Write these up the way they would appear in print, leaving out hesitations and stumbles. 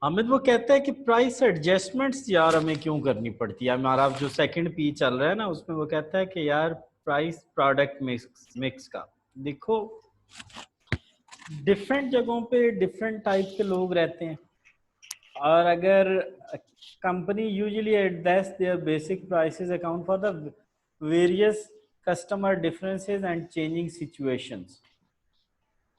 अमित वो कहता है कि प्राइस एडजस्टमेंट्स यार हमें क्यों करनी पड़ती है। हमारा जो सेकंड पी चल रहा है ना, उसमें वो कहता है कि यार प्राइस प्रोडक्ट मिक्स मिक्स का देखो, डिफरेंट जगहों पे डिफरेंट टाइप के लोग रहते हैं। और अगर company usually adjust there basic prices account for the various customer differences and changing situations.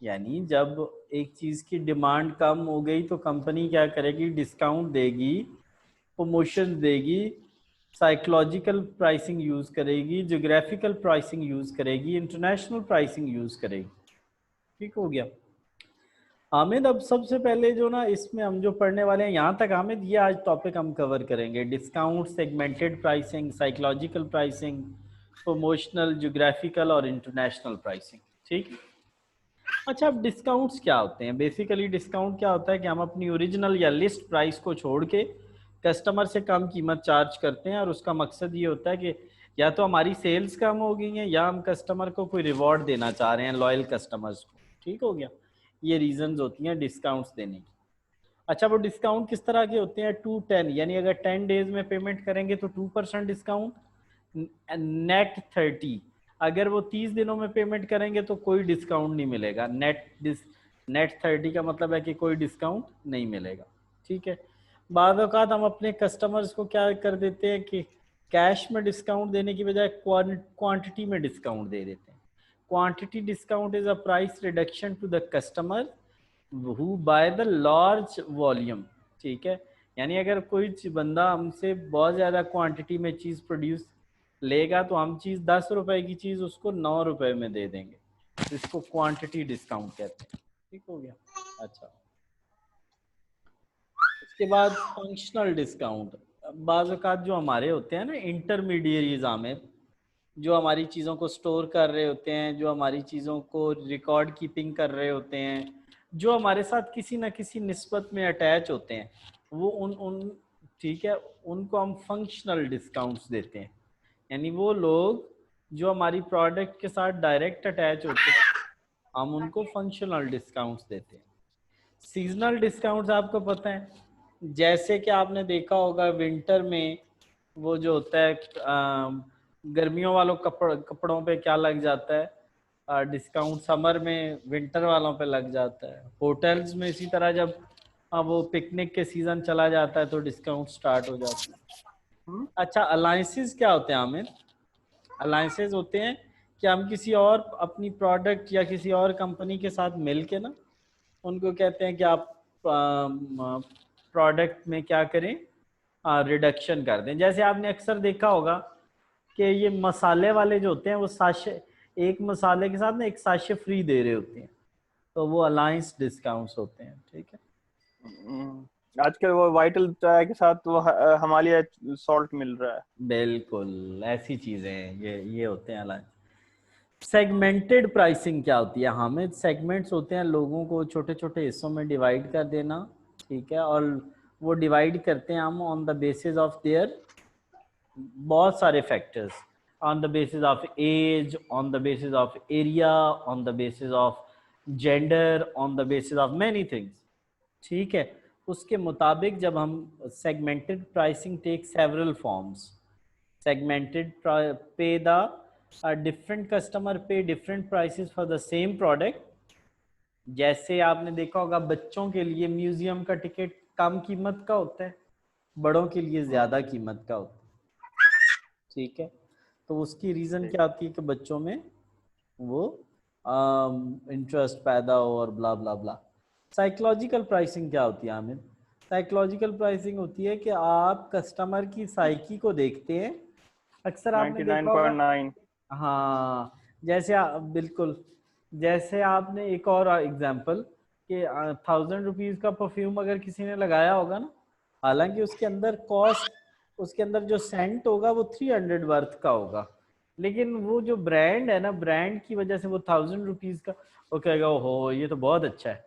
यानी जब एक चीज की डिमांड कम हो गई तो कंपनी क्या करेगी, डिस्काउंट देगी, प्रमोशन देगी, साइकोलॉजिकल प्राइसिंग यूज करेगी, ज्योग्राफिकल प्राइसिंग यूज करेगी, इंटरनेशनल प्राइसिंग यूज करेगी। ठीक हो गया हामिद। अब सबसे पहले जो ना इसमें हम जो पढ़ने वाले हैं यहाँ तक हामिद, ये आज टॉपिक हम कवर करेंगे। Discount, segmented pricing, psychological pricing, promotional, geographical और इंटरनेशनल प्राइसिंग। ठीक है। अच्छा, अब डिस्काउंट्स क्या होते हैं? बेसिकली डिस्काउंट क्या होता है कि हम अपनी ओरिजिनल या लिस्ट प्राइस को छोड़ के कस्टमर से कम कीमत चार्ज करते हैं, और उसका मकसद ये होता है कि या तो हमारी सेल्स कम हो गई हैं या हम कस्टमर को कोई रिवॉर्ड देना चाह रहे हैं, लॉयल कस्टमर्स को। ठीक हो गया। ये रीजंस होती हैं डिस्काउंट्स देने की। अच्छा, वो डिस्काउंट किस तरह के होते हैं? 2-10, यानी अगर 10 डेज में पेमेंट करेंगे तो 2% डिस्काउंट। नेट 30, अगर वो 30 दिनों में पेमेंट करेंगे तो कोई डिस्काउंट नहीं मिलेगा। नेट 30 का मतलब है कि कोई डिस्काउंट नहीं मिलेगा। ठीक है। बाद औक़ात हम अपने कस्टमर्स को क्या कर देते हैं कि कैश में डिस्काउंट देने की बजाय क्वांटिटी में डिस्काउंट दे देते हैं। Quantity discount is a price reduction to the customer who buy the large volume. ठीक है। यानी अगर कोई बंदा हमसे बहुत ज़्यादा क्वांटिटी में चीज़ प्रोड्यूस लेगा तो हम चीज़ 10 रुपए की चीज़ उसको 9 रुपए में दे देंगे। इसको क्वांटिटी डिस्काउंट कहते हैं। ठीक हो गया। अच्छा, उसके बाद फंक्शनल डिस्काउंट। बाज़ औक़ात जो हमारे होते हैं ना इंटरमीडिएरीज में, जो हमारी चीज़ों को स्टोर कर रहे होते हैं, जो हमारी चीज़ों को रिकॉर्ड कीपिंग कर रहे होते हैं, जो हमारे साथ किसी न किसी निस्बत में अटैच होते हैं, वो उन उन ठीक है, उनको हम फंक्शनल डिस्काउंट्स देते हैं। यानी वो लोग जो हमारी प्रोडक्ट के साथ डायरेक्ट अटैच होते हैं, हम उनको फंक्शनल डिस्काउंट्स देते हैं। सीजनल डिस्काउंट्स आपको पता है, जैसे कि आपने देखा होगा विंटर में वो जो होता है गर्मियों वालों कपड़ों पे क्या लग जाता है डिस्काउंट, समर में विंटर वालों पे लग जाता है। होटल्स में इसी तरह जब वो पिकनिक के सीजन चला जाता है तो डिस्काउंट स्टार्ट हो जाता है। अच्छा, अलायंसेस क्या होते हैं आमिर? अलायंसेस होते हैं कि हम किसी और अपनी प्रोडक्ट या किसी और कंपनी के साथ मिल के ना, उनको कहते हैं कि आप प्रोडक्ट में क्या करें, रिडक्शन कर दें। जैसे आपने अक्सर देखा होगा कि ये मसाले वाले जो होते हैं वो साशे, एक मसाले के साथ ना एक साशे फ्री दे रहे होते हैं, तो वो अलायंस डिस्काउंट्स होते हैं। ठीक है। आजकल वो वाइटल चाय के साथ वो हिमालय सॉल्ट मिल रहा है। बिल्कुल ऐसी चीजें हैं, ये होते हैं अलायंस। सेगमेंटेड प्राइसिंग क्या होती है हामिद? सेगमेंट्स होते हैं लोगों को छोटे छोटे हिस्सों में डिवाइड कर देना। ठीक है। और वो डिवाइड करते हैं हम on the basis of their बहुत सारे factors, on the basis of age, on the basis of area, on the basis of gender, on the basis of many things. ठीक है। उसके मुताबिक जब हम segmented pricing take several forms. segmented pay the different customer pay different prices for the same product। जैसे आपने देखा होगा बच्चों के लिए म्यूजियम का टिकट कम कीमत का होता है, बड़ों के लिए ज्यादा कीमत का होता है। ठीक है। तो उसकी रीजन क्या होती है कि बच्चों में वो इंटरेस्ट पैदा हो और ब्ला ब्ला ब्ला। साइकोलॉजिकल प्राइसिंग क्या होती है आमिर? साइकोलॉजिकल प्राइसिंग होती है कि आप कस्टमर की साइकी को देखते हैं। अक्सर आपने देखा होगा। 99.9। हाँ, जैसे बिल्कुल, जैसे आपने एक और एग्जांपल कि 1000 रुपीज का परफ्यूम अगर किसी ने लगाया होगा ना, हालांकि उसके अंदर कॉस्ट, उसके अंदर जो सेंट होगा वो 300 वर्थ का होगा, लेकिन वो जो ब्रांड है ना, ब्रांड की वजह से वो 1000 रुपीज का, वो कहेगा ओहो ये तो बहुत अच्छा है।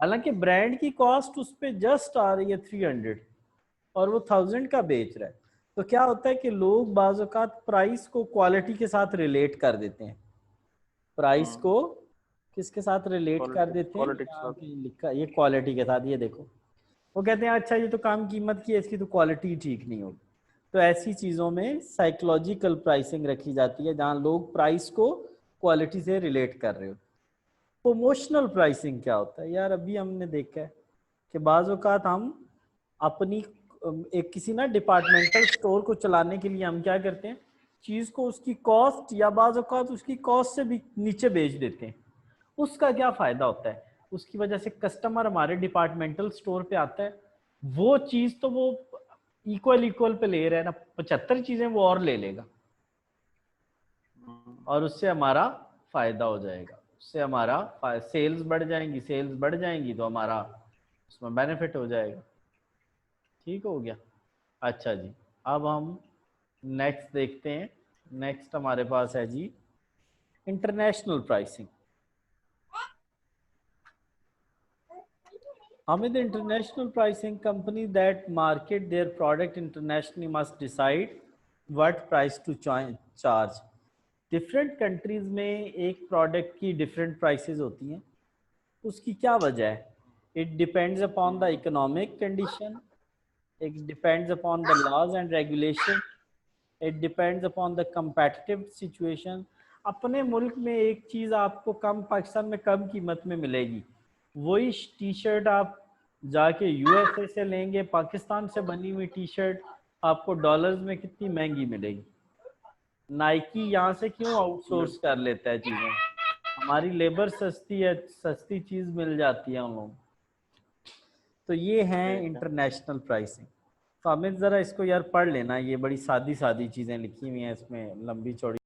हालांकि ब्रांड की कॉस्ट उस पर जस्ट आ रही है 300 और वो 1000 का बेच रहा है। तो क्या होता है कि लोग बाज़ औक़ात प्राइस को क्वालिटी के साथ रिलेट कर देते हैं। प्राइस को किसके साथ रिलेट कर क्वालिटी देते हैं? क्वालिटी के यहाँ साथ। पे लिखा ये क्वालिटी के साथ, ये देखो वो कहते हैं अच्छा ये तो कम कीमत की है, इसकी तो क्वालिटी ठीक नहीं होगी। तो ऐसी चीज़ों में साइकोलॉजिकल प्राइसिंग रखी जाती है जहाँ लोग प्राइस को क्वालिटी से रिलेट कर रहे हो। प्रमोशनल प्राइसिंग क्या होता है यार? अभी हमने देखा है कि बाज़ औक़ात हम अपनी एक किसी ना डिपार्टमेंटल स्टोर को चलाने के लिए हम क्या करते हैं, चीज़ को उसकी कॉस्ट या बाज़ औक़ात उसकी कॉस्ट से भी नीचे बेच देते हैं। उसका क्या फ़ायदा होता है? उसकी वजह से कस्टमर हमारे डिपार्टमेंटल स्टोर पे आता है, वो चीज़ तो वो इक्वल पे ले रहा है ना, 75 चीज़ें वो और ले लेगा और उससे हमारा फ़ायदा हो जाएगा, उससे हमारा सेल्स बढ़ जाएंगी, सेल्स बढ़ जाएंगी तो हमारा उसमें बेनिफिट हो जाएगा। ठीक हो गया। अच्छा जी, अब हम नेक्स्ट देखते हैं। नेक्स्ट हमारे पास है जी international pricing. Amid international pricing, companies that market their product internationally must decide what price to charge. Different countries में एक प्रोडक्ट की डिफरेंट प्राइसेस होती हैं, उसकी क्या वजह है? It depends upon the economic condition, it depends upon the laws and regulation, it depends upon the competitive situation. अपने मुल्क में एक चीज़ आपको कम, पाकिस्तान में कम कीमत में मिलेगी, वही टी शर्ट आप जाके यूएसए से लेंगे, पाकिस्तान से बनी हुई टी शर्ट आपको डॉलर्स में कितनी महंगी मिलेगी। नाइकी यहाँ से क्यों आउटसोर्स कर लेता है चीज़ें? हमारी लेबर सस्ती है, सस्ती चीज़ मिल जाती है उन लोगों। तो ये हैं इंटरनेशनल प्राइसिंग। तो हमें ज़रा इसको यार पढ़ लेना, ये बड़ी सादी सादी चीज़ें लिखी हुई हैं, इसमें लंबी चौड़ी